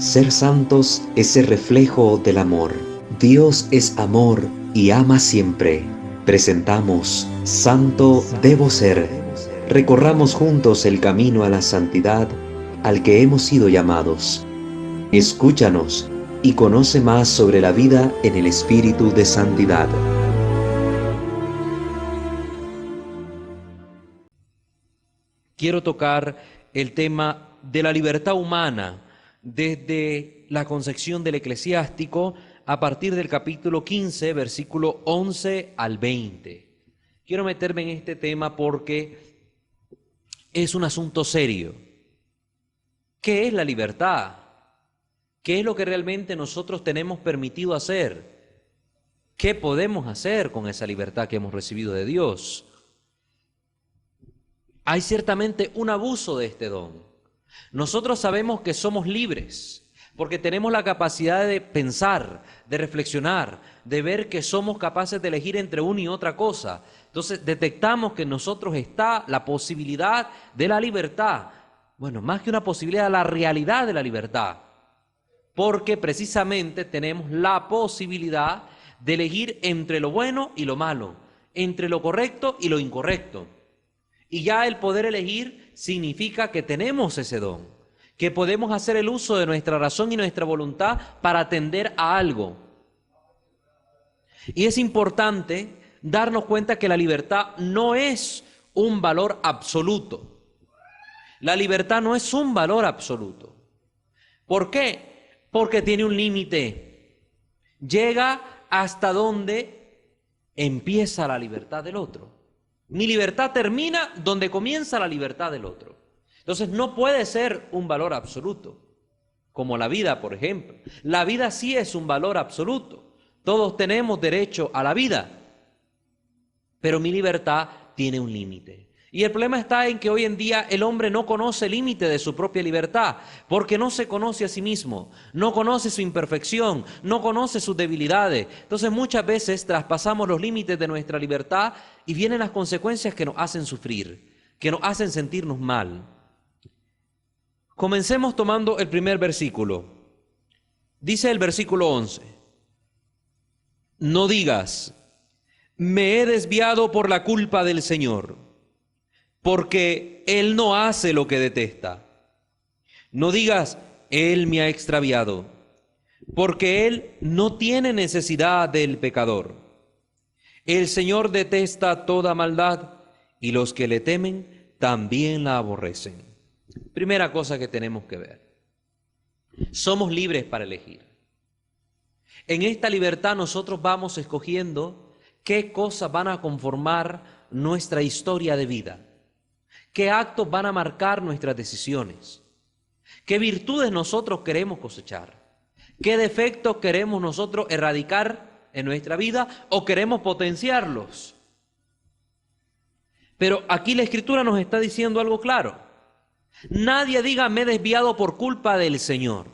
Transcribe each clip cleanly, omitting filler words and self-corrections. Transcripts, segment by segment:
Ser santos es ser reflejo del amor. Dios es amor y ama siempre. Presentamos Santo Debo Ser. Recorramos juntos el camino a la santidad al que hemos sido llamados. Escúchanos y conoce más sobre la vida en el espíritu de santidad. Quiero tocar el tema de la libertad humana desde la concepción del eclesiástico a partir del capítulo 15, versículo 11 al 20. Quiero meterme en este tema porque es un asunto serio. ¿Qué es la libertad? ¿Qué es lo que realmente nosotros tenemos permitido hacer? ¿Qué podemos hacer con esa libertad que hemos recibido de Dios? Hay ciertamente un abuso de este don. Nosotros sabemos que somos libres porque tenemos la capacidad de pensar, de reflexionar, de ver que somos capaces de elegir entre una y otra cosa. Entonces detectamos que en nosotros está la posibilidad de la libertad. Bueno, más que una posibilidad, la realidad de la libertad. Porque precisamente tenemos la posibilidad de elegir entre lo bueno y lo malo, entre lo correcto y lo incorrecto. Y ya el poder elegir significa que tenemos ese don, que podemos hacer el uso de nuestra razón y nuestra voluntad para atender a algo. Y es importante darnos cuenta que la libertad no es un valor absoluto. La libertad no es un valor absoluto. ¿Por qué? Porque tiene un límite. Llega hasta donde empieza la libertad del otro. Mi libertad termina donde comienza la libertad del otro. Entonces no puede ser un valor absoluto, como la vida, por ejemplo. La vida sí es un valor absoluto. Todos tenemos derecho a la vida, pero mi libertad tiene un límite. Y el problema está en que hoy en día el hombre no conoce el límite de su propia libertad, porque no se conoce a sí mismo, no conoce su imperfección, no conoce sus debilidades. Entonces muchas veces traspasamos los límites de nuestra libertad y vienen las consecuencias que nos hacen sufrir, que nos hacen sentirnos mal. Comencemos tomando el primer versículo. Dice el versículo 11, no digas, me he desviado por la culpa del Señor, porque Él no hace lo que detesta. No digas, Él me ha extraviado, porque Él no tiene necesidad del pecador. El Señor detesta toda maldad, y los que le temen también la aborrecen. Primera cosa que tenemos que ver. Somos libres para elegir. En esta libertad nosotros vamos escogiendo qué cosas van a conformar nuestra historia de vida. ¿Qué actos van a marcar nuestras decisiones? ¿Qué virtudes nosotros queremos cosechar? ¿Qué defectos queremos nosotros erradicar en nuestra vida o queremos potenciarlos? Pero aquí la Escritura nos está diciendo algo claro. Nadie diga me he desviado por culpa del Señor.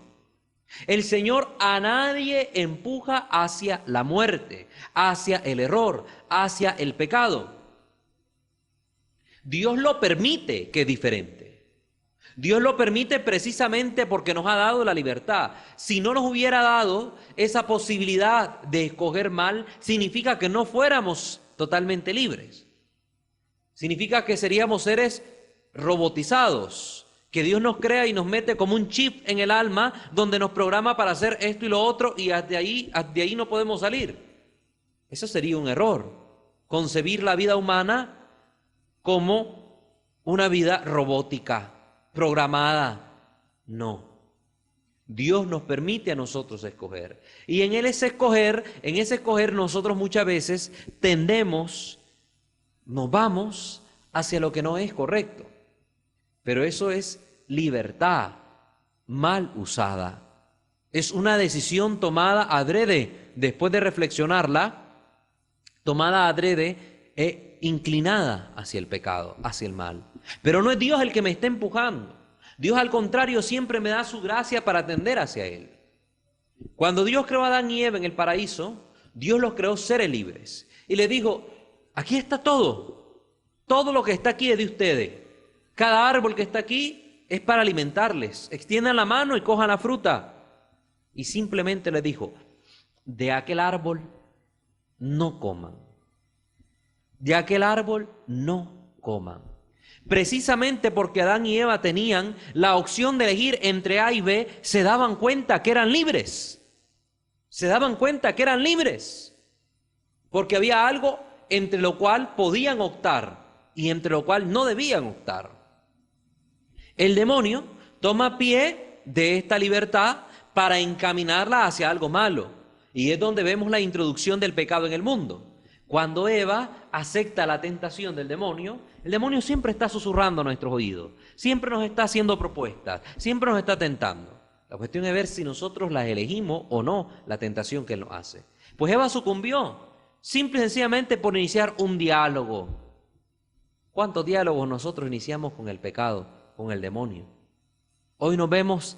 El Señor a nadie empuja hacia la muerte, hacia el error, hacia el pecado. Dios lo permite, que es diferente. Dios lo permite precisamente porque nos ha dado la libertad. Si no nos hubiera dado esa posibilidad de escoger mal, significa que no fuéramos totalmente libres. Significa que seríamos seres robotizados, que Dios nos crea y nos mete como un chip en el alma donde nos programa para hacer esto y lo otro y de ahí no podemos salir. Eso sería un error, concebir la vida humana como una vida robótica, programada. No. Dios nos permite a nosotros escoger. Y en ese escoger nosotros muchas veces nos vamos hacia lo que no es correcto. Pero eso es libertad mal usada. Es una decisión tomada adrede, después de reflexionarla, tomada adrede inclinada hacia el pecado, hacia el mal. Pero no es Dios el que me está empujando. Dios al contrario siempre me da su gracia para tender hacia Él. Cuando Dios creó a Adán y Eva en el paraíso, Dios los creó seres libres. Y les dijo, aquí está todo. Todo lo que está aquí es de ustedes. Cada árbol que está aquí es para alimentarles. Extiendan la mano y cojan la fruta. y simplemente les dijo, de aquel árbol no coman, de aquel árbol no coman. Precisamente porque Adán y Eva tenían la opción de elegir entre A y B, se daban cuenta que eran libres. Se daban cuenta que eran libres. Porque había algo entre lo cual podían optar y entre lo cual no debían optar. El demonio toma pie de esta libertad para encaminarla hacia algo malo. Y es donde vemos la introducción del pecado en el mundo. Cuando Eva acepta la tentación del demonio, el demonio siempre está susurrando a nuestros oídos, siempre nos está haciendo propuestas, siempre nos está tentando. La cuestión es ver si nosotros las elegimos o no, la tentación que él nos hace. Pues Eva sucumbió, simple y sencillamente por iniciar un diálogo. ¿Cuántos diálogos nosotros iniciamos con el pecado, con el demonio? Hoy nos vemos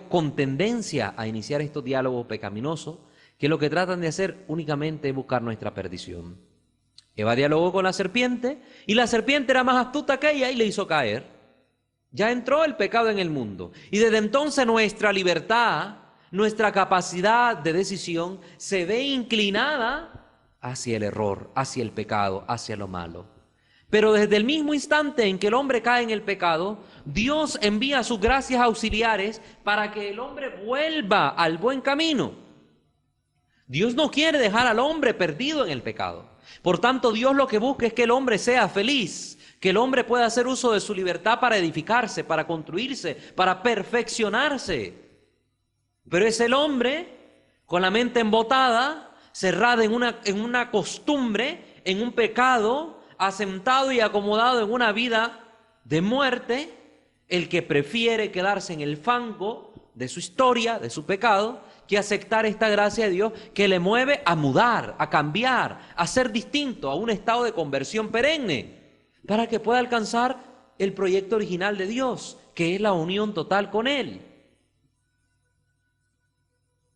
con tendencia a iniciar estos diálogos pecaminosos, que lo que tratan de hacer únicamente es buscar nuestra perdición. Eva dialogó con la serpiente y la serpiente era más astuta que ella y le hizo caer. Ya entró el pecado en el mundo y desde entonces nuestra libertad, nuestra capacidad de decisión se ve inclinada hacia el error, hacia el pecado, hacia lo malo. Pero desde el mismo instante en que el hombre cae en el pecado, Dios envía sus gracias auxiliares para que el hombre vuelva al buen camino. Dios no quiere dejar al hombre perdido en el pecado. Por tanto, Dios lo que busca es que el hombre sea feliz, que el hombre pueda hacer uso de su libertad para edificarse, para construirse, para perfeccionarse. Pero es el hombre con la mente embotada, cerrada en una costumbre, en un pecado, asentado y acomodado en una vida de muerte, el que prefiere quedarse en el fango de su historia, de su pecado, que aceptar esta gracia de Dios que le mueve a mudar, a cambiar, a ser distinto, a un estado de conversión perenne, para que pueda alcanzar el proyecto original de Dios, que es la unión total con Él.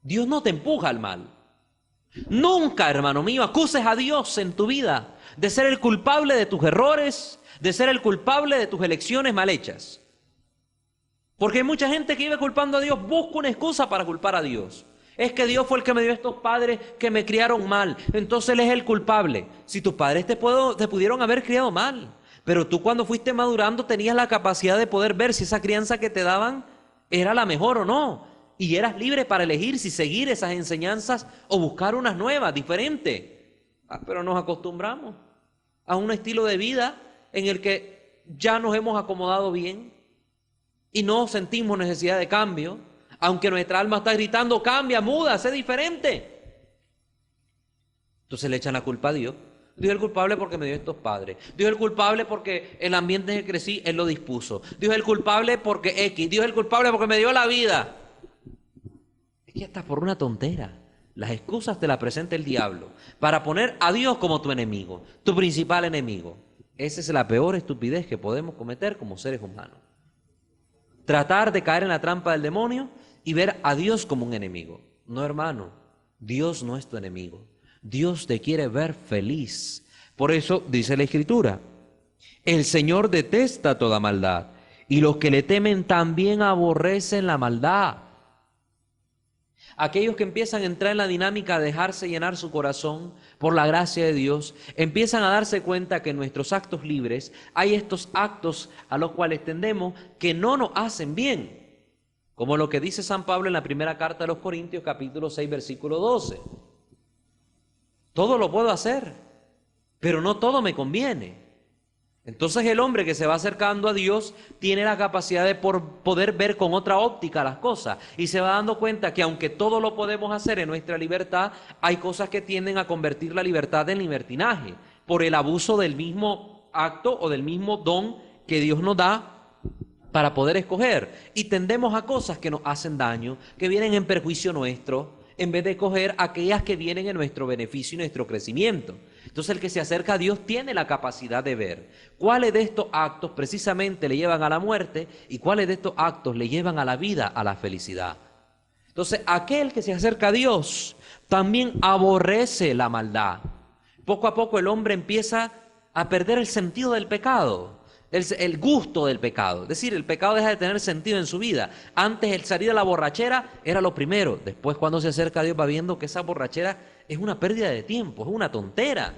Dios no te empuja al mal. Nunca, hermano mío, acuses a Dios en tu vida de ser el culpable de tus errores, de ser el culpable de tus elecciones mal hechas. Porque hay mucha gente que vive culpando a Dios, busca una excusa para culpar a Dios. Es que Dios fue el que me dio estos padres que me criaron mal, entonces Él es el culpable. Si tus padres te pudieron haber criado mal, pero tú cuando fuiste madurando tenías la capacidad de poder ver si esa crianza que te daban era la mejor o no. Y eras libre para elegir si seguir esas enseñanzas o buscar unas nuevas, diferentes. Pero nos acostumbramos a un estilo de vida en el que ya nos hemos acomodado bien y no sentimos necesidad de cambio, aunque nuestra alma está gritando, cambia, muda, sé diferente. Entonces le echan la culpa a Dios. Dios es el culpable porque me dio estos padres. Dios es el culpable porque el ambiente en el que crecí, Él lo dispuso. Dios es el culpable porque X. Dios es el culpable porque me dio la vida. Es que hasta por una tontera. Las excusas te las presenta el diablo para poner a Dios como tu enemigo, tu principal enemigo. Esa es la peor estupidez que podemos cometer como seres humanos. Tratar de caer en la trampa del demonio y ver a Dios como un enemigo. No, hermano, Dios no es tu enemigo. Dios te quiere ver feliz. Por eso dice la Escritura, el Señor detesta toda maldad y los que le temen también aborrecen la maldad. Aquellos que empiezan a entrar en la dinámica de dejarse llenar su corazón por la gracia de Dios, empiezan a darse cuenta que en nuestros actos libres hay estos actos a los cuales tendemos que no nos hacen bien. Como lo que dice San Pablo en la primera carta de los Corintios, capítulo 6, versículo 12. Todo lo puedo hacer, pero no todo me conviene. Entonces el hombre que se va acercando a Dios tiene la capacidad de poder ver con otra óptica las cosas y se va dando cuenta que aunque todo lo podemos hacer en nuestra libertad, hay cosas que tienden a convertir la libertad en libertinaje por el abuso del mismo acto o del mismo don que Dios nos da para poder escoger. Y tendemos a cosas que nos hacen daño, que vienen en perjuicio nuestro, en vez de escoger aquellas que vienen en nuestro beneficio y nuestro crecimiento. Entonces el que se acerca a Dios tiene la capacidad de ver cuáles de estos actos precisamente le llevan a la muerte y cuáles de estos actos le llevan a la vida, a la felicidad. Entonces aquel que se acerca a Dios también aborrece la maldad. Poco a poco el hombre empieza a perder el sentido del pecado. el gusto del pecado. Es decir, el pecado deja de tener sentido en su vida. Antes el salir a la borrachera era lo primero. Después, cuando se acerca a Dios, va viendo que esa borrachera es una pérdida de tiempo, es una tontera.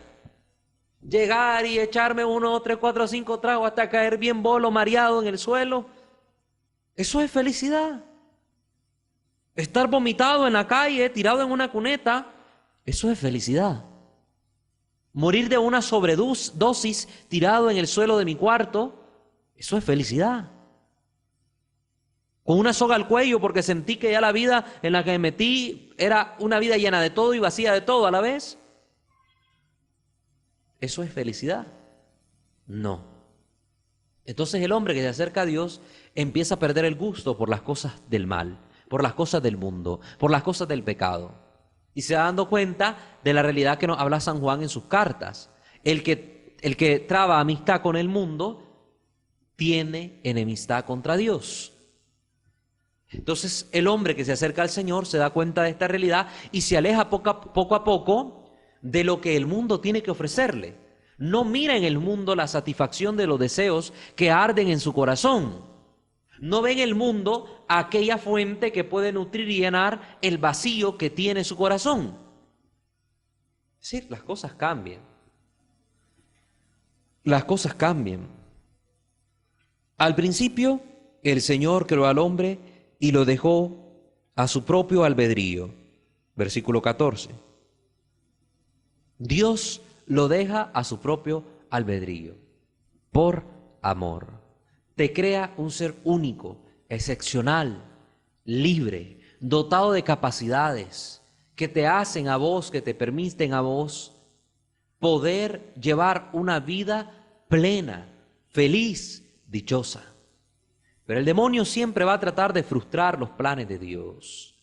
Llegar y echarme 1, 3, 4, 5 tragos hasta caer bien bolo, mareado en el suelo, eso es felicidad. Estar vomitado en la calle, tirado en una cuneta, eso es felicidad. Morir de una sobredosis tirado en el suelo de mi cuarto, eso es felicidad. Con una soga al cuello porque sentí que ya la vida en la que me metí era una vida llena de todo y vacía de todo a la vez. ¿Eso es felicidad? No. Entonces el hombre que se acerca a Dios empieza a perder el gusto por las cosas del mal, por las cosas del mundo, por las cosas del pecado. Y se va dando cuenta de la realidad que nos habla San Juan en sus cartas. El que traba amistad con el mundo tiene enemistad contra Dios. Entonces el hombre que se acerca al Señor se da cuenta de esta realidad y se aleja poco a poco de lo que el mundo tiene que ofrecerle. No mira en el mundo la satisfacción de los deseos que arden en su corazón. No ve en el mundo aquella fuente que puede nutrir y llenar el vacío que tiene su corazón. Es decir, las cosas cambian. Las cosas cambian. Al principio, el Señor creó al hombre y lo dejó a su propio albedrío. Versículo 14. Dios lo deja a su propio albedrío, por amor. Te crea un ser único, excepcional, libre, dotado de capacidades que te hacen a vos, que te permiten a vos poder llevar una vida plena, feliz, dichosa. Pero el demonio siempre va a tratar de frustrar los planes de Dios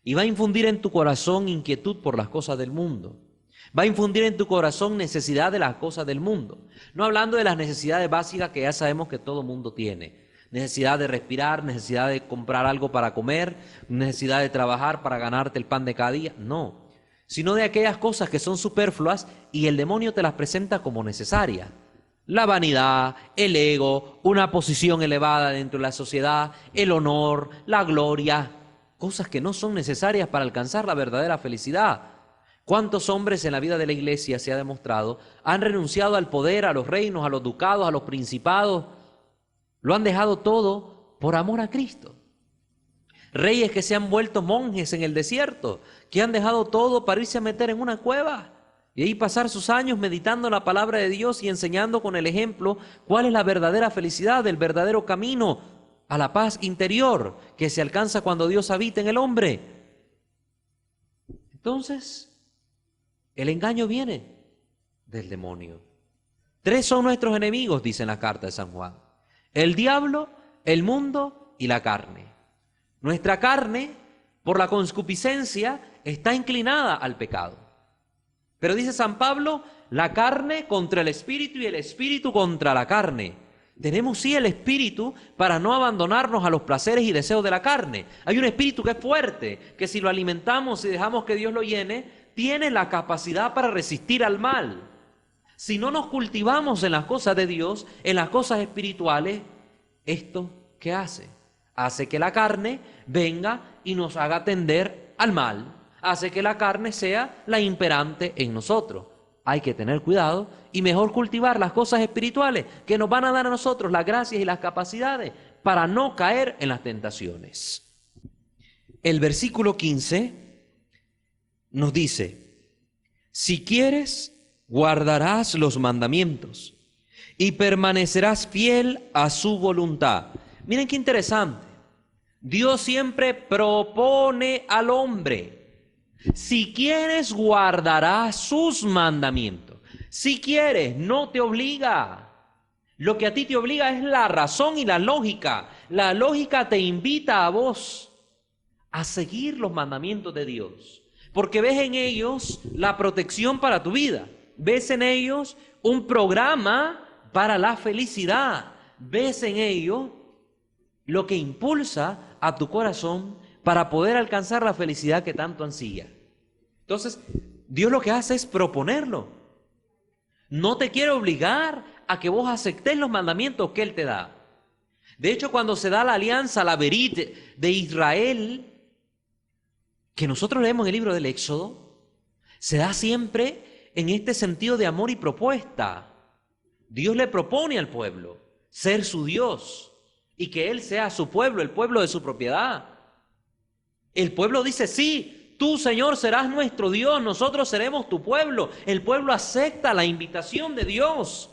y va a infundir en tu corazón inquietud por las cosas del mundo. Va a infundir en tu corazón necesidad de las cosas del mundo. No hablando de las necesidades básicas que ya sabemos que todo mundo tiene. Necesidad de respirar, necesidad de comprar algo para comer, necesidad de trabajar para ganarte el pan de cada día. No, sino de aquellas cosas que son superfluas y el demonio te las presenta como necesarias. La vanidad, el ego, una posición elevada dentro de la sociedad, el honor, la gloria. Cosas que no son necesarias para alcanzar la verdadera felicidad. ¿Cuántos hombres en la vida de la iglesia se ha demostrado han renunciado al poder, a los reinos, a los ducados, a los principados? Lo han dejado todo por amor a Cristo. Reyes que se han vuelto monjes en el desierto, que han dejado todo para irse a meter en una cueva y ahí pasar sus años meditando la palabra de Dios y enseñando con el ejemplo cuál es la verdadera felicidad, el verdadero camino a la paz interior que se alcanza cuando Dios habita en el hombre. Entonces, el engaño viene del demonio. 3 son nuestros enemigos, dice en la carta de San Juan: el diablo, el mundo y la carne. Nuestra carne, por la concupiscencia, está inclinada al pecado. Pero dice San Pablo, la carne contra el espíritu y el espíritu contra la carne. Tenemos sí el espíritu para no abandonarnos a los placeres y deseos de la carne. Hay un espíritu que es fuerte, que si lo alimentamos y dejamos que Dios lo llene, tiene la capacidad para resistir al mal. Si no nos cultivamos en las cosas de Dios, en las cosas espirituales, ¿esto qué hace? Hace que la carne venga y nos haga tender al mal. Hace que la carne sea la imperante en nosotros. Hay que tener cuidado y mejor cultivar las cosas espirituales que nos van a dar a nosotros las gracias y las capacidades para no caer en las tentaciones. El versículo 15 nos dice: si quieres, guardarás los mandamientos y permanecerás fiel a su voluntad. Miren qué interesante. Dios siempre propone al hombre: si quieres, guardarás sus mandamientos. Si quieres, no te obliga. Lo que a ti te obliga es la razón y la lógica. La lógica te invita a vos a seguir los mandamientos de Dios, porque ves en ellos la protección para tu vida. Ves en ellos un programa para la felicidad. Ves en ellos lo que impulsa a tu corazón para poder alcanzar la felicidad que tanto ansía. Entonces, Dios lo que hace es proponerlo. No te quiere obligar a que vos aceptés los mandamientos que Él te da. De hecho, cuando se da la alianza, la Berit de Israel, que nosotros leemos en el libro del Éxodo, se da siempre en este sentido de amor y propuesta. Dios le propone al pueblo ser su Dios y que Él sea su pueblo, el pueblo de su propiedad. El pueblo dice, sí, tú, Señor, serás nuestro Dios, nosotros seremos tu pueblo. El pueblo acepta la invitación de Dios.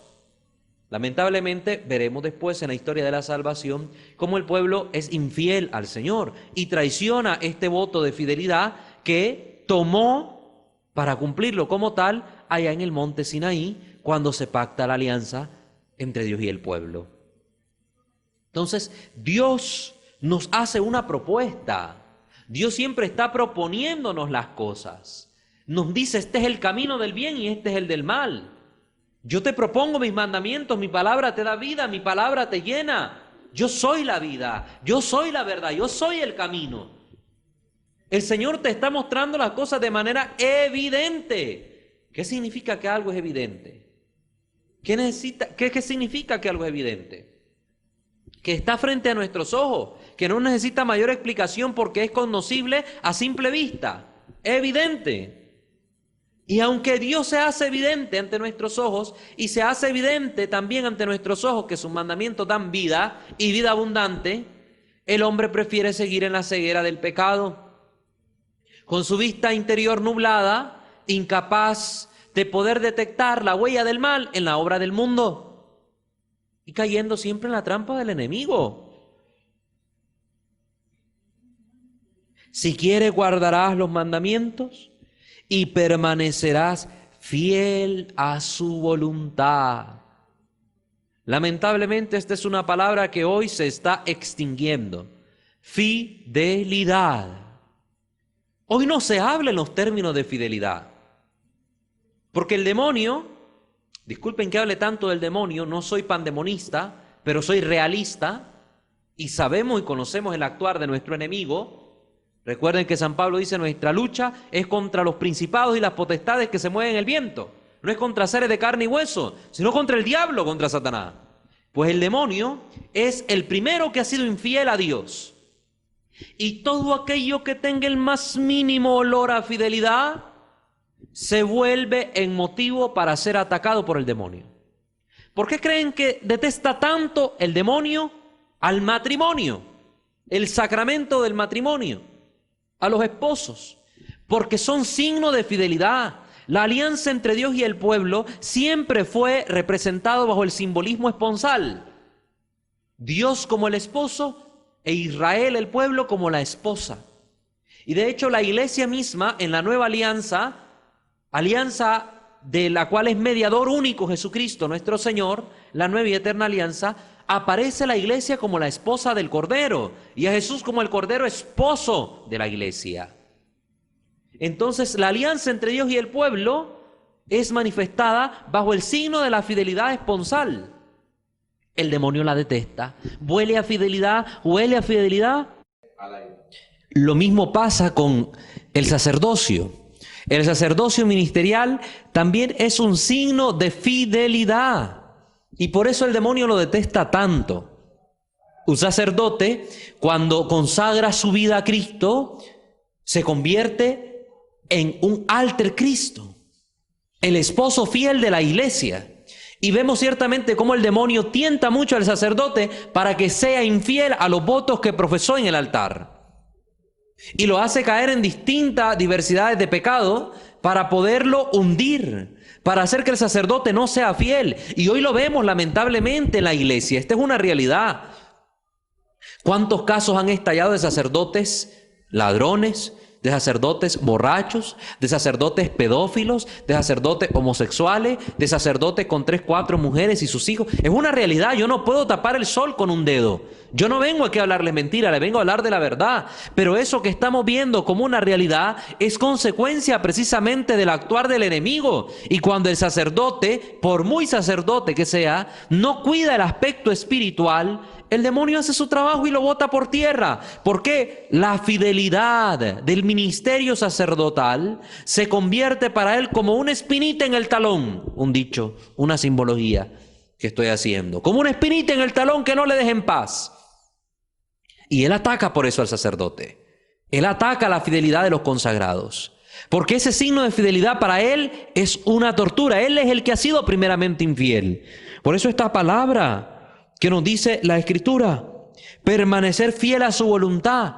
Lamentablemente, veremos después en la historia de la salvación cómo el pueblo es infiel al Señor y traiciona este voto de fidelidad que tomó para cumplirlo como tal allá en el monte Sinaí, cuando se pacta la alianza entre Dios y el pueblo. Entonces, Dios nos hace una propuesta. Dios siempre está proponiéndonos las cosas. Nos dice, este es el camino del bien y este es el del mal. Yo te propongo mis mandamientos, mi palabra te da vida, mi palabra te llena. Yo soy la vida, yo soy la verdad, yo soy el camino. El Señor te está mostrando las cosas de manera evidente. ¿Qué significa que algo es evidente? ¿Qué significa que algo es evidente? Que está frente a nuestros ojos, que no necesita mayor explicación porque es conocible a simple vista. Evidente. Y aunque Dios se hace evidente ante nuestros ojos y se hace evidente también ante nuestros ojos que sus mandamientos dan vida y vida abundante, el hombre prefiere seguir en la ceguera del pecado, con su vista interior nublada, incapaz de poder detectar la huella del mal en la obra del mundo y cayendo siempre en la trampa del enemigo. Si quieres, guardarás los mandamientos y permanecerás fiel a su voluntad. Lamentablemente, esta es una palabra que hoy se está extinguiendo. Fidelidad. Hoy no se habla en los términos de fidelidad. Porque el demonio, disculpen que hable tanto del demonio, no soy pandemonista, pero soy realista y sabemos y conocemos el actuar de nuestro enemigo. Recuerden que San Pablo dice, nuestra lucha es contra los principados y las potestades que se mueven en el viento. No es contra seres de carne y hueso, sino contra el diablo, contra Satanás. Pues el demonio es el primero que ha sido infiel a Dios. Y todo aquello que tenga el más mínimo olor a fidelidad se vuelve en motivo para ser atacado por el demonio. ¿Por qué creen que detesta tanto el demonio al matrimonio, el sacramento del matrimonio, a los esposos? Porque son signo de fidelidad. La alianza entre Dios y el pueblo siempre fue representado bajo el simbolismo esponsal. Dios como el esposo e Israel, el pueblo, como la esposa. Y de hecho la iglesia misma en la nueva alianza, alianza de la cual es mediador único Jesucristo nuestro Señor, la nueva y eterna alianza, aparece la iglesia como la esposa del Cordero y a Jesús como el Cordero esposo de la iglesia. Entonces la alianza entre Dios y el pueblo es manifestada bajo el signo de la fidelidad esponsal. El demonio la detesta. Huele a fidelidad. Lo mismo pasa con el sacerdocio. El sacerdocio ministerial también es un signo de fidelidad. Y por eso el demonio lo detesta tanto. Un sacerdote, cuando consagra su vida a Cristo, se convierte en un alter Cristo, el esposo fiel de la iglesia. Y vemos ciertamente cómo el demonio tienta mucho al sacerdote para que sea infiel a los votos que profesó en el altar. Y lo hace caer en distintas diversidades de pecado para poderlo hundir, para hacer que el sacerdote no sea fiel. Y hoy lo vemos lamentablemente en la iglesia. Esta es una realidad. ¿Cuántos casos han estallado de sacerdotes ladrones, de sacerdotes borrachos, de sacerdotes pedófilos, de sacerdotes homosexuales, de sacerdotes con 3, 4 mujeres y sus hijos? Es una realidad. Yo no puedo tapar el sol con un dedo. Yo no vengo aquí a hablarles mentira, le vengo a hablar de la verdad. Pero eso que estamos viendo como una realidad es consecuencia precisamente del actuar del enemigo. Y cuando el sacerdote, por muy sacerdote que sea, no cuida el aspecto espiritual, el demonio hace su trabajo y lo bota por tierra. ¿Por qué? La fidelidad del ministerio sacerdotal se convierte para él como una espinita en el talón. Un dicho, una simbología. que estoy haciendo, como una espinita en el talón que no le deje en paz. Y él ataca por eso al sacerdote. Él ataca la fidelidad de los consagrados, porque ese signo de fidelidad para él es una tortura. Él es el que ha sido primeramente infiel. Por eso esta palabra que nos dice la Escritura, permanecer fiel a su voluntad,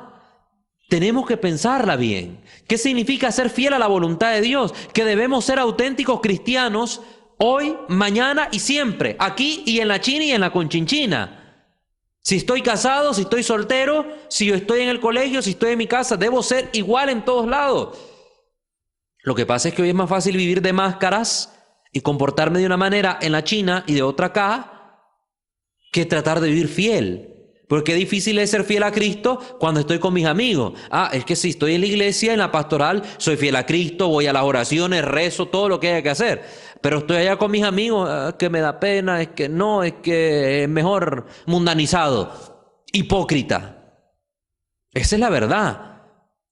tenemos que pensarla bien. ¿Qué significa ser fiel a la voluntad de Dios? Que debemos ser auténticos cristianos hoy, mañana y siempre, aquí y en la China y en la Conchinchina. Si estoy casado, si estoy soltero, si yo estoy en el colegio, si estoy en mi casa, debo ser igual en todos lados. Lo que pasa es que hoy es más fácil vivir de máscaras y comportarme de una manera en la China y de otra acá que tratar de vivir fiel. Porque difícil es ser fiel a Cristo cuando estoy con mis amigos. Es que si estoy en la iglesia, en la pastoral, soy fiel a Cristo, voy a las oraciones, rezo, todo lo que haya que hacer. Pero estoy allá con mis amigos, que me da pena, es que no, es que es mejor mundanizado, hipócrita. Esa es la verdad.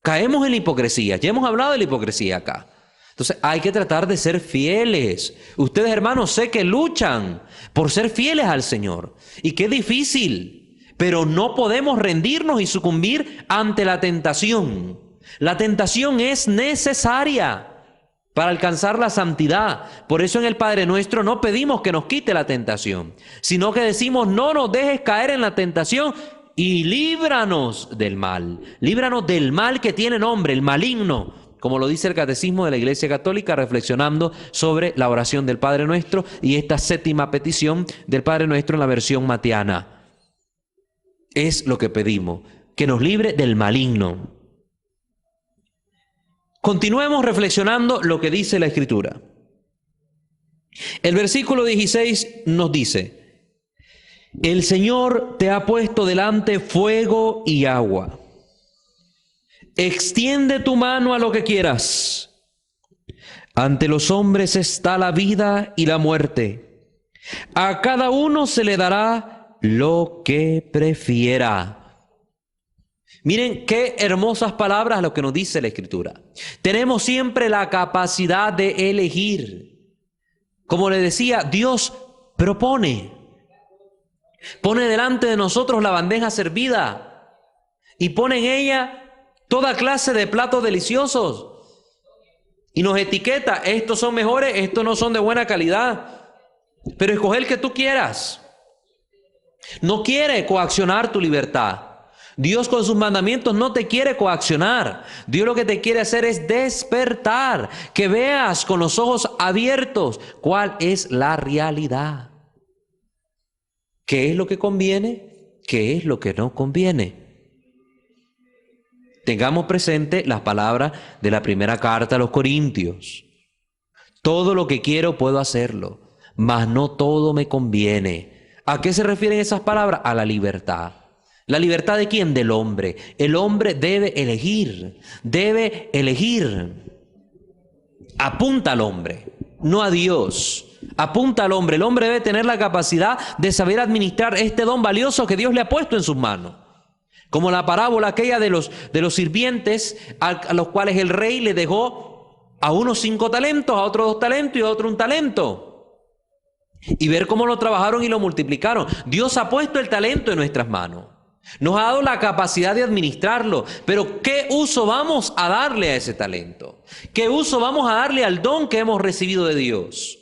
Caemos en la hipocresía. Ya hemos hablado de la hipocresía acá. Entonces hay que tratar de ser fieles. Ustedes, hermanos, sé que luchan por ser fieles al Señor. Y qué difícil. Pero no podemos rendirnos y sucumbir ante la tentación. La tentación es necesaria para alcanzar la santidad. Por eso en el Padre Nuestro no pedimos que nos quite la tentación, sino que decimos: no nos dejes caer en la tentación y líbranos del mal. Líbranos del mal que tiene nombre, el maligno, como lo dice el Catecismo de la Iglesia Católica, reflexionando sobre la oración del Padre Nuestro y esta séptima petición del Padre Nuestro en la versión matiana. Es lo que pedimos, que nos libre del maligno. Continuemos reflexionando lo que dice la Escritura. El versículo 16 nos dice: el Señor te ha puesto delante fuego y agua. Extiende tu mano a lo que quieras. Ante los hombres está la vida y la muerte. A cada uno se le dará lo que prefiera. Miren qué hermosas palabras lo que nos dice la Escritura. Tenemos siempre la capacidad de elegir. Como le decía, Dios propone. Pone delante de nosotros la bandeja servida y pone en ella toda clase de platos deliciosos. Y nos etiqueta: estos son mejores, estos no son de buena calidad. Pero escoge el que tú quieras. No quiere coaccionar tu libertad. Dios con sus mandamientos no te quiere coaccionar. Dios lo que te quiere hacer es despertar, que veas con los ojos abiertos cuál es la realidad. ¿Qué es lo que conviene? ¿Qué es lo que no conviene? Tengamos presente las palabras de la primera carta a los Corintios. Todo lo que quiero puedo hacerlo, mas no todo me conviene. ¿A qué se refieren esas palabras? A la libertad. ¿La libertad de quién? Del hombre. El hombre debe elegir. Debe elegir. Apunta al hombre, no a Dios. Apunta al hombre. El hombre debe tener la capacidad de saber administrar este don valioso que Dios le ha puesto en sus manos. Como la parábola aquella de los sirvientes a los cuales el rey le dejó a unos 5 talentos, a otros 2 talentos y a otro 1 talento. Y ver cómo lo trabajaron y lo multiplicaron. Dios ha puesto el talento en nuestras manos. Nos ha dado la capacidad de administrarlo. Pero ¿qué uso vamos a darle a ese talento? ¿Qué uso vamos a darle al don que hemos recibido de Dios?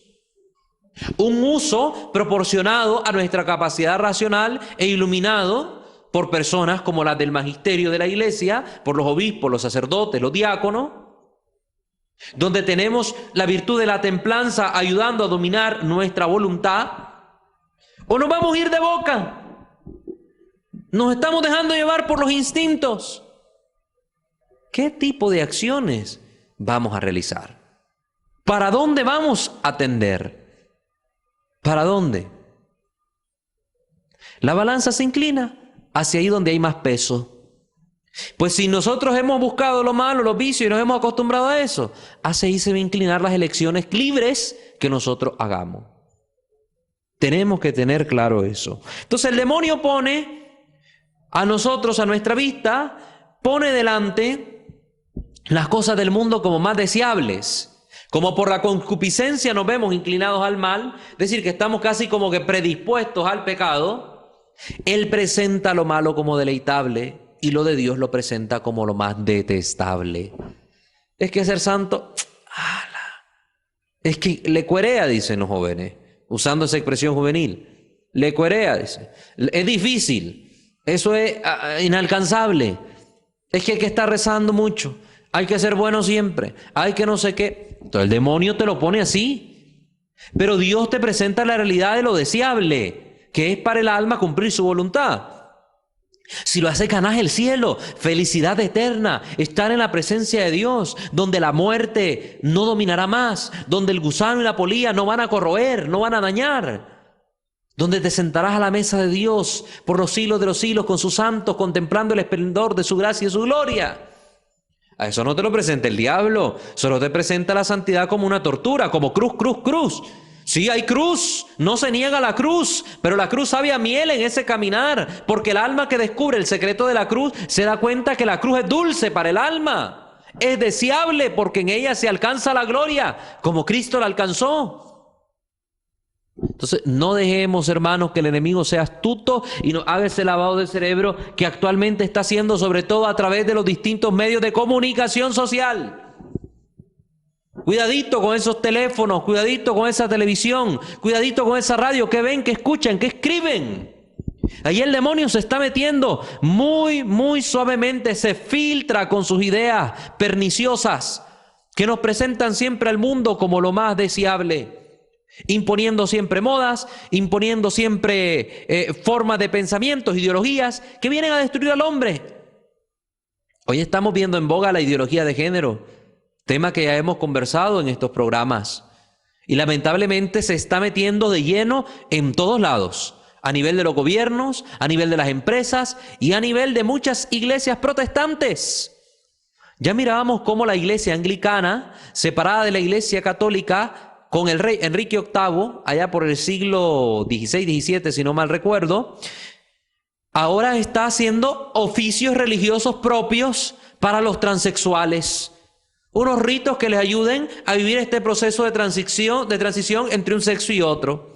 Un uso proporcionado a nuestra capacidad racional e iluminado por personas como las del magisterio de la iglesia, por los obispos, los sacerdotes, los diáconos, donde tenemos la virtud de la templanza ayudando a dominar nuestra voluntad. ¿O nos vamos a ir de boca? ¿Nos estamos dejando llevar por los instintos? ¿Qué tipo de acciones vamos a realizar? ¿Para dónde vamos a tender? ¿Para dónde? La balanza se inclina hacia ahí donde hay más peso. Pues si nosotros hemos buscado lo malo, los vicios y nos hemos acostumbrado a eso, hacia ahí se van a inclinar las elecciones libres que nosotros hagamos. Tenemos que tener claro eso. Entonces el demonio pone a nosotros, a nuestra vista, pone delante las cosas del mundo como más deseables, Como por la concupiscencia nos vemos inclinados al mal, es decir, que estamos casi como que predispuestos al pecado, Él presenta lo malo como deleitable y lo de Dios lo presenta como lo más detestable. Es que ser santo, es que le cuerea, dicen los jóvenes, usando esa expresión juvenil. Le cuerea, dice. Es difícil, eso es inalcanzable. Es que hay que estar rezando mucho, hay que ser bueno siempre, hay que no sé qué. Entonces el demonio te lo pone así. Pero Dios te presenta la realidad de lo deseable, que es para el alma cumplir su voluntad. Si lo hace ganas el cielo, felicidad eterna, estar en la presencia de Dios, donde la muerte no dominará más, donde el gusano y la polilla no van a corroer, no van a dañar, donde te sentarás a la mesa de Dios por los siglos de los siglos con sus santos, contemplando el esplendor de su gracia y su gloria. A eso no te lo presenta el diablo, solo te presenta la santidad como una tortura, como cruz, cruz, cruz. Sí, hay cruz, no se niega la cruz, pero la cruz sabe a miel en ese caminar, porque el alma que descubre el secreto de la cruz se da cuenta que la cruz es dulce para el alma, es deseable porque en ella se alcanza la gloria, como Cristo la alcanzó. Entonces, no dejemos, hermanos, que el enemigo sea astuto y nos haga ese lavado de cerebro que actualmente está haciendo, sobre todo a través de los distintos medios de comunicación social. Cuidadito con esos teléfonos, cuidadito con esa televisión, cuidadito con esa radio, que ven, que escuchan, que escriben. Ahí el demonio se está metiendo muy, muy suavemente, se filtra con sus ideas perniciosas que nos presentan siempre al mundo como lo más deseable, imponiendo siempre modas, imponiendo siempre formas de pensamientos, ideologías que vienen a destruir al hombre. Hoy estamos viendo en boga la ideología de género, tema que ya hemos conversado en estos programas, y lamentablemente se está metiendo de lleno en todos lados, a nivel de los gobiernos, a nivel de las empresas y a nivel de muchas iglesias protestantes. Ya mirábamos cómo la iglesia anglicana, separada de la iglesia católica, con el rey Enrique VIII, allá por el siglo XVI, XVII, si no mal recuerdo, ahora está haciendo oficios religiosos propios para los transexuales. Unos ritos que les ayuden a vivir este proceso de transición entre un sexo y otro.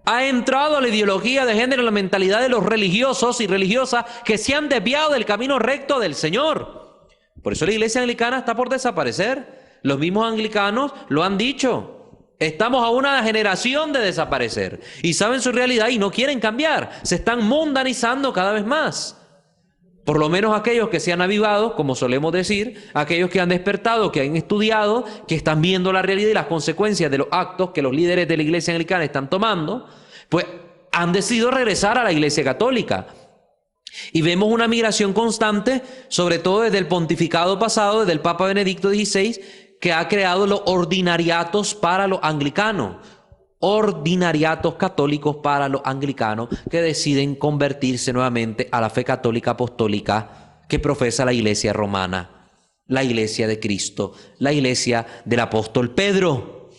Ha entrado la ideología de género en la mentalidad de los religiosos y religiosas que se han desviado del camino recto del Señor. Por eso la iglesia anglicana está por desaparecer. Los mismos anglicanos lo han dicho. Estamos a una generación de desaparecer. Y saben su realidad y no quieren cambiar. Se están mundanizando cada vez más. Por lo menos aquellos que se han avivado, como solemos decir, aquellos que han despertado, que han estudiado, que están viendo la realidad y las consecuencias de los actos que los líderes de la iglesia anglicana están tomando, pues han decidido regresar a la iglesia católica. Y vemos una migración constante, sobre todo desde el pontificado pasado, desde el Papa Benedicto XVI, que ha creado los ordinariatos para los anglicanos. Ordinariatos católicos para los anglicanos que deciden convertirse nuevamente a la fe católica apostólica que profesa la iglesia romana, la iglesia de Cristo, la iglesia del apóstol Pedro.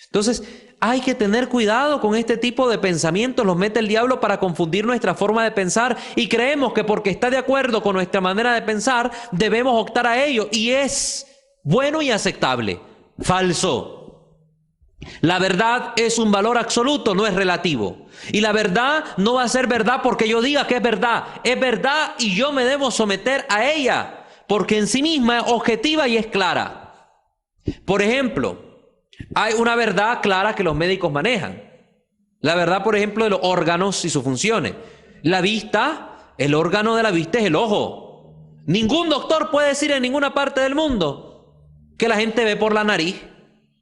Entonces, hay que tener cuidado con este tipo de pensamientos, los mete el diablo para confundir nuestra forma de pensar y creemos que porque está de acuerdo con nuestra manera de pensar, debemos optar a ello y es bueno y aceptable. Falso. La verdad es un valor absoluto, no es relativo. Y la verdad no va a ser verdad porque yo diga que es verdad. Es verdad y yo me debo someter a ella, porque en sí misma es objetiva y es clara. Por ejemplo, hay una verdad clara que los médicos manejan. La verdad, por ejemplo, de los órganos y sus funciones. La vista, el órgano de la vista es el ojo. Ningún doctor puede decir en ninguna parte del mundo que la gente ve por la nariz.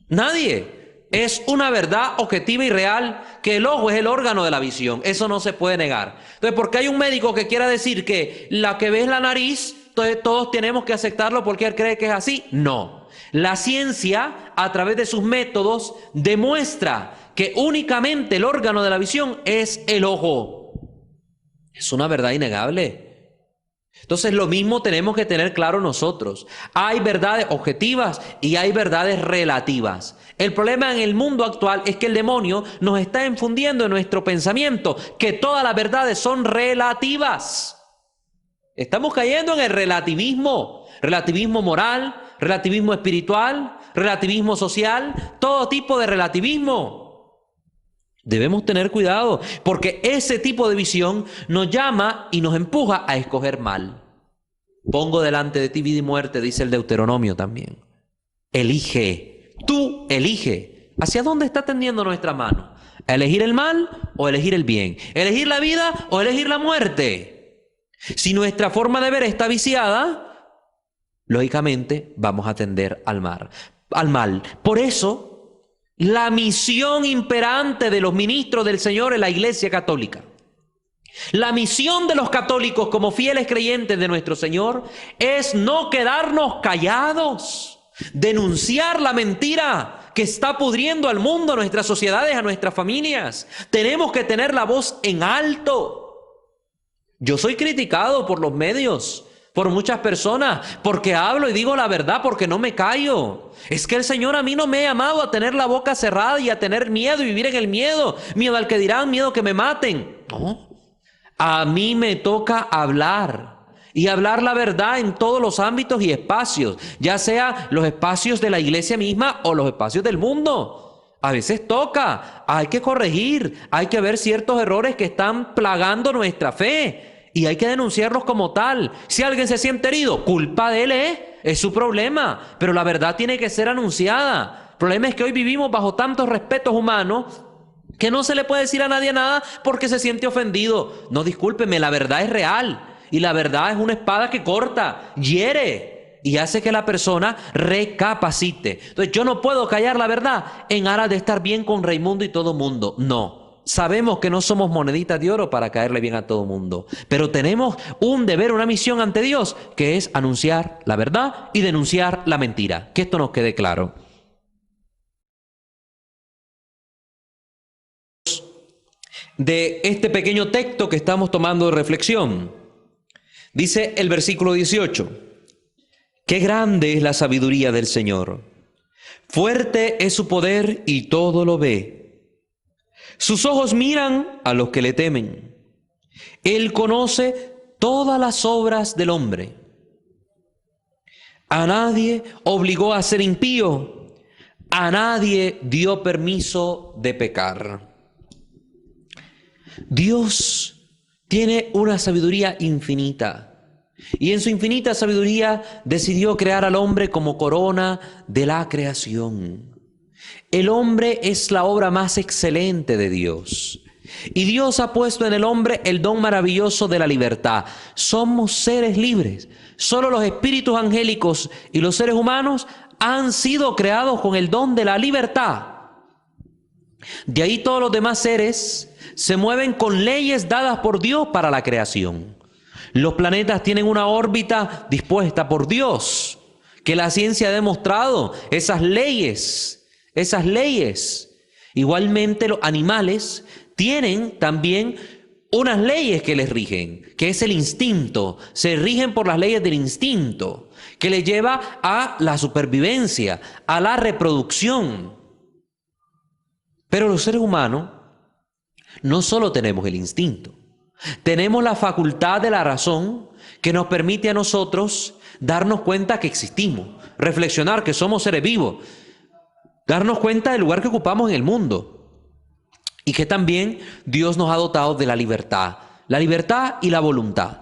Nadie. Es una verdad objetiva y real que el ojo es el órgano de la visión. Eso no se puede negar. Entonces, porque hay un médico que quiera decir que la que ve es la nariz, entonces todos tenemos que aceptarlo porque él cree que es así. No. La ciencia, a través de sus métodos, demuestra que únicamente el órgano de la visión es el ojo. Es una verdad innegable. Entonces lo mismo tenemos que tener claro nosotros. Hay verdades objetivas y hay verdades relativas. El problema en el mundo actual es que el demonio nos está infundiendo en nuestro pensamiento que todas las verdades son relativas. Estamos cayendo en el relativismo moral, relativismo espiritual, relativismo social, todo tipo de relativismo. Debemos tener cuidado, porque ese tipo de visión nos llama y nos empuja a escoger mal. Pongo delante de ti vida y muerte, dice el Deuteronomio también. Elige, tú elige. ¿Hacia dónde está tendiendo nuestra mano? ¿A elegir el mal o elegir el bien? ¿Elegir la vida o elegir la muerte? Si nuestra forma de ver está viciada, lógicamente vamos a tender al mal. Por eso, la misión imperante de los ministros del Señor en la Iglesia Católica, la misión de los católicos como fieles creyentes de nuestro Señor, es no quedarnos callados, denunciar la mentira que está pudriendo al mundo, a nuestras sociedades, a nuestras familias. Tenemos que tener la voz en alto. Yo soy criticado por los medios, por muchas personas, porque hablo y digo la verdad, porque no me callo. Es que el Señor a mí no me ha llamado a tener la boca cerrada y a tener miedo y vivir en el miedo. Miedo al que dirán, miedo que me maten. No, a mí me toca hablar. Y hablar la verdad en todos los ámbitos y espacios, ya sea los espacios de la iglesia misma o los espacios del mundo. A veces toca, hay que corregir, hay que ver ciertos errores que están plagando nuestra fe y hay que denunciarlos como tal. Si alguien se siente herido, culpa de él, es su problema, pero la verdad tiene que ser anunciada. El problema es que hoy vivimos bajo tantos respetos humanos que no se le puede decir a nadie nada porque se siente ofendido. No, discúlpeme, la verdad es real. Y la verdad es una espada que corta, hiere y hace que la persona recapacite. Entonces yo no puedo callar la verdad en aras de estar bien con Raimundo y todo mundo. No, sabemos que no somos moneditas de oro para caerle bien a todo mundo. Pero tenemos un deber, una misión ante Dios, que es anunciar la verdad y denunciar la mentira. Que esto nos quede claro. De este pequeño texto que estamos tomando de reflexión, dice el versículo 18, qué grande es la sabiduría del Señor, fuerte es su poder y todo lo ve. Sus ojos miran a los que le temen. Él conoce todas las obras del hombre. A nadie obligó a ser impío, a nadie dio permiso de pecar. Dios tiene una sabiduría infinita y en su infinita sabiduría decidió crear al hombre como corona de la creación. El hombre es la obra más excelente de Dios y Dios ha puesto en el hombre el don maravilloso de la libertad. Somos seres libres. Solo los espíritus angélicos y los seres humanos han sido creados con el don de la libertad. De ahí todos los demás seres se mueven con leyes dadas por Dios para la creación. Los planetas tienen una órbita dispuesta por Dios, que la ciencia ha demostrado esas leyes. Igualmente los animales tienen también unas leyes que les rigen, que es el instinto. Se rigen por las leyes del instinto, que les lleva a la supervivencia, a la reproducción. Pero los seres humanos no solo tenemos el instinto, tenemos la facultad de la razón que nos permite a nosotros darnos cuenta que existimos, reflexionar que somos seres vivos, darnos cuenta del lugar que ocupamos en el mundo y que también Dios nos ha dotado de la libertad y la voluntad.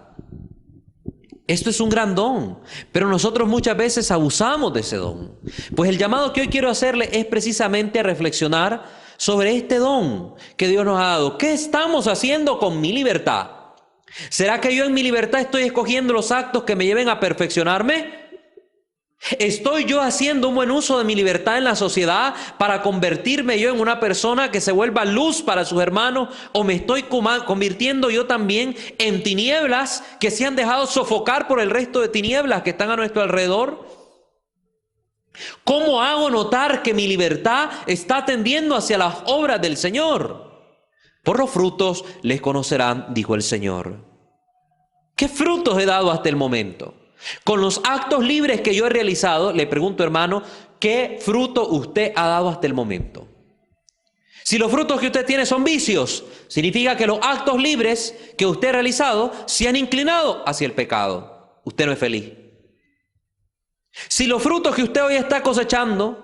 Esto es un gran don, pero nosotros muchas veces abusamos de ese don. Pues el llamado que hoy quiero hacerle es precisamente a reflexionar sobre este don que Dios nos ha dado. ¿Qué estamos haciendo con mi libertad? ¿Será que yo en mi libertad estoy escogiendo los actos que me lleven a perfeccionarme? ¿Estoy yo haciendo un buen uso de mi libertad en la sociedad para convertirme yo en una persona que se vuelva luz para sus hermanos? ¿O me estoy convirtiendo yo también en tinieblas que se han dejado sofocar por el resto de tinieblas que están a nuestro alrededor? ¿Cómo hago notar que mi libertad está tendiendo hacia las obras del Señor? Por los frutos les conocerán, dijo el Señor. ¿Qué frutos he dado hasta el momento? Con los actos libres que yo he realizado, le pregunto, hermano, ¿qué fruto usted ha dado hasta el momento? Si los frutos que usted tiene son vicios, significa que los actos libres que usted ha realizado se han inclinado hacia el pecado. Usted no es feliz. Si los frutos que usted hoy está cosechando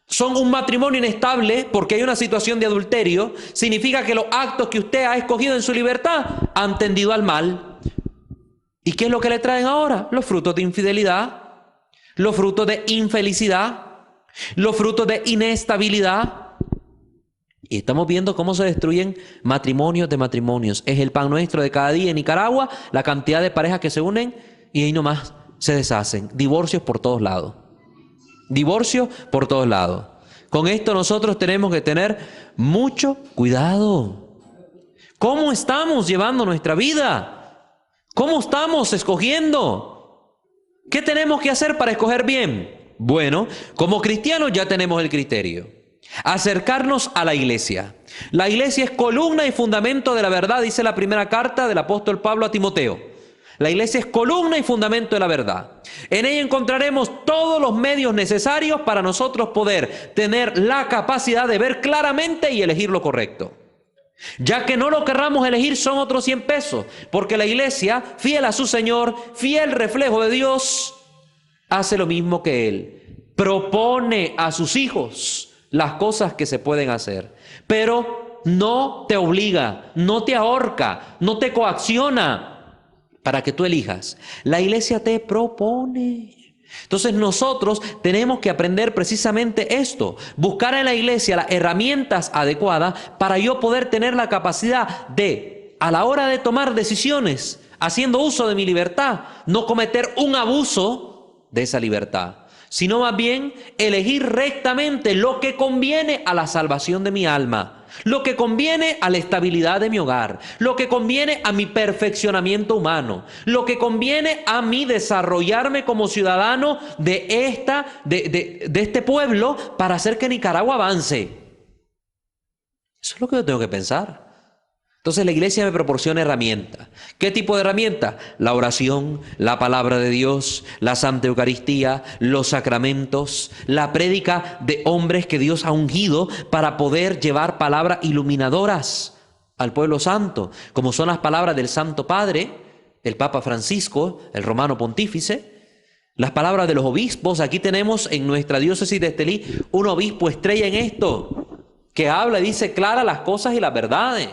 son un matrimonio inestable porque hay una situación de adulterio, significa que los actos que usted ha escogido en su libertad han tendido al mal. ¿Y qué es lo que le traen ahora? Los frutos de infidelidad, los frutos de infelicidad, los frutos de inestabilidad. Y estamos viendo cómo se destruyen matrimonios de matrimonios. Es el pan nuestro de cada día en Nicaragua, la cantidad de parejas que se unen y ahí nomás se deshacen. Divorcios por todos lados. Divorcios por todos lados. Con esto nosotros tenemos que tener mucho cuidado. ¿Cómo estamos llevando nuestra vida? ¿Cómo estamos escogiendo? ¿Qué tenemos que hacer para escoger bien? Bueno, como cristianos ya tenemos el criterio. Acercarnos a la iglesia. La iglesia es columna y fundamento de la verdad, dice la primera carta del apóstol Pablo a Timoteo. La iglesia es columna y fundamento de la verdad. En ella encontraremos todos los medios necesarios para nosotros poder tener la capacidad de ver claramente y elegir lo correcto. Ya que no lo querramos elegir, son otros 100 pesos, porque la iglesia, fiel a su Señor, fiel reflejo de Dios, hace lo mismo que Él. Propone a sus hijos las cosas que se pueden hacer, pero no te obliga, no te ahorca, no te coacciona para que tú elijas. La iglesia te propone. Entonces nosotros tenemos que aprender precisamente esto, buscar en la iglesia las herramientas adecuadas para yo poder tener la capacidad de, a la hora de tomar decisiones, haciendo uso de mi libertad, no cometer un abuso de esa libertad, sino más bien elegir rectamente lo que conviene a la salvación de mi alma, lo que conviene a la estabilidad de mi hogar, lo que conviene a mi perfeccionamiento humano, lo que conviene a mi desarrollarme como ciudadano de este pueblo para hacer que Nicaragua avance. Eso es lo que yo tengo que pensar. Entonces la iglesia me proporciona herramientas. ¿Qué tipo de herramientas? La oración, la palabra de Dios, la Santa Eucaristía, los sacramentos, la prédica de hombres que Dios ha ungido para poder llevar palabras iluminadoras al pueblo santo, como son las palabras del Santo Padre, el Papa Francisco, el Romano Pontífice, las palabras de los obispos. Aquí tenemos en nuestra diócesis de Estelí un obispo estrella en esto, que habla y dice claras las cosas y las verdades,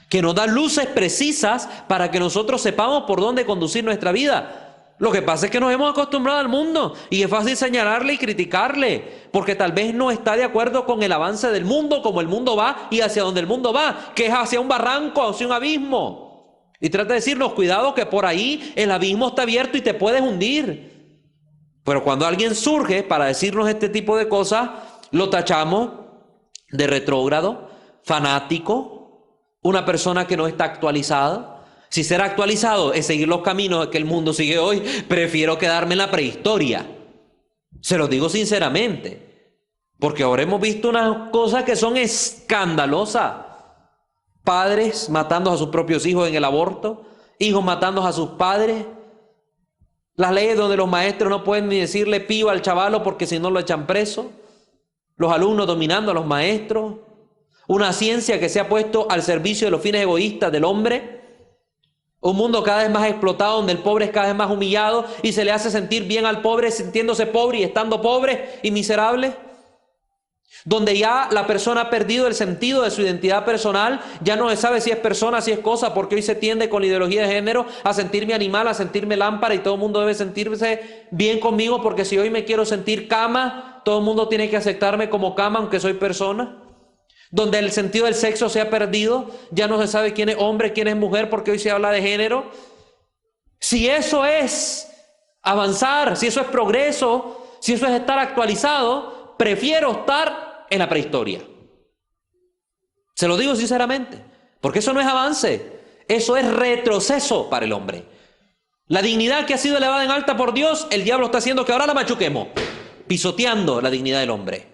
que nos da luces precisas para que nosotros sepamos por dónde conducir nuestra vida. Lo que pasa es que nos hemos acostumbrado al mundo y es fácil señalarle y criticarle, porque tal vez no está de acuerdo con el avance del mundo, como el mundo va y hacia donde el mundo va, que es hacia un barranco, hacia un abismo. Y trata de decirnos, cuidado que por ahí el abismo está abierto y te puedes hundir. Pero cuando alguien surge para decirnos este tipo de cosas, lo tachamos de retrógrado, fanático, una persona que no está actualizada. Si ser actualizado es seguir los caminos que el mundo sigue hoy, prefiero quedarme en la prehistoria. Se lo digo sinceramente, porque ahora hemos visto unas cosas que son escandalosas. Padres matando a sus propios hijos en el aborto, hijos matando a sus padres. Las leyes donde los maestros no pueden ni decirle pío al chavalo porque si no lo echan preso. Los alumnos dominando a los maestros. Una ciencia que se ha puesto al servicio de los fines egoístas del hombre. Un mundo cada vez más explotado, donde el pobre es cada vez más humillado y se le hace sentir bien al pobre sintiéndose pobre y estando pobre y miserable. Donde ya la persona ha perdido el sentido de su identidad personal, ya no se sabe si es persona, si es cosa, porque hoy se tiende con la ideología de género a sentirme animal, a sentirme lámpara, y todo el mundo debe sentirse bien conmigo, porque si hoy me quiero sentir cama, todo el mundo tiene que aceptarme como cama aunque soy persona. Donde el sentido del sexo se ha perdido, ya no se sabe quién es hombre, quién es mujer, porque hoy se habla de género. Si eso es avanzar, si eso es progreso, si eso es estar actualizado, prefiero estar en la prehistoria. Se lo digo sinceramente, porque eso no es avance, eso es retroceso para el hombre. La dignidad que ha sido elevada en alta por Dios, el diablo está haciendo que ahora la machuquemos, pisoteando la dignidad del hombre.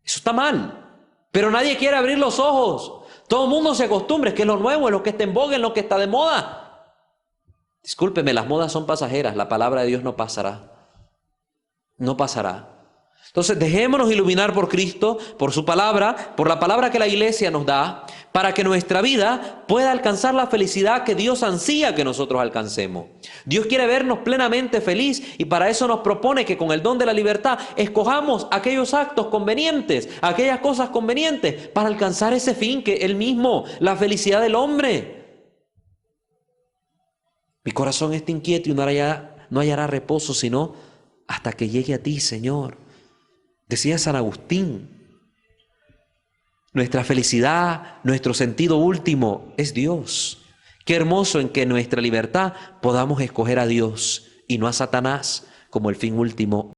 Eso está mal. Pero nadie quiere abrir los ojos. Todo el mundo se acostumbra, es que es lo nuevo, es lo que está en boga, es lo que está de moda. Discúlpeme, las modas son pasajeras, la palabra de Dios no pasará. No pasará. Entonces, dejémonos iluminar por Cristo, por su palabra, por la palabra que la iglesia nos da, para que nuestra vida pueda alcanzar la felicidad que Dios ansía que nosotros alcancemos. Dios quiere vernos plenamente feliz y para eso nos propone que con el don de la libertad escojamos aquellos actos convenientes, aquellas cosas convenientes para alcanzar ese fin que Él mismo, la felicidad del hombre. Mi corazón está inquieto y no hallará reposo sino hasta que llegue a ti, Señor. Decía San Agustín, nuestra felicidad, nuestro sentido último es Dios. Qué hermoso en que en nuestra libertad podamos escoger a Dios y no a Satanás como el fin último.